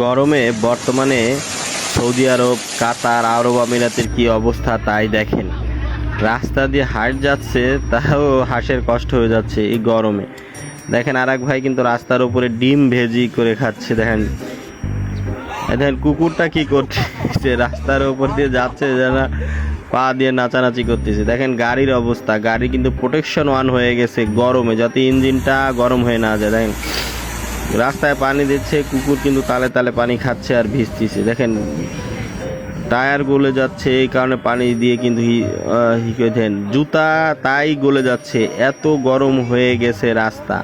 গরমে বর্তমানে সৌদি আরব, কাতার, আরব আমিরাতের কি অবস্থা তাই দেখেন। রাস্তা দিয়ে হাঁট যাচ্ছে, তাও হাঁসের কষ্ট হয়ে যাচ্ছে এই গরমে। দেখেন আর এক ভাই কিন্তু রাস্তার উপরে ডিম ভেজি করে খাচ্ছে। দেখেন দেখেন কুকুরটা কি করছে, রাস্তার উপর দিয়ে যাচ্ছে যেন পা দিয়ে নাচানাচি করতেছে। দেখেন গাড়ির অবস্থা, গাড়ি কিন্তু প্রোটেকশন ওয়ান হয়ে গেছে গরমে, যাতে ইঞ্জিনটা গরম হয়ে না যায়। দেখেন রাস্তায় পানি দিচ্ছে, কুকুর কিন্তু তালে তালে পানি খাচ্ছে আর ভিজতেছে। দেখেন টায়ার গলে যাচ্ছে, এই কারণে পানি দিয়ে কিন্তু দেন জুতা তাই গলে যাচ্ছে, এত গরম হয়ে গেছে রাস্তা।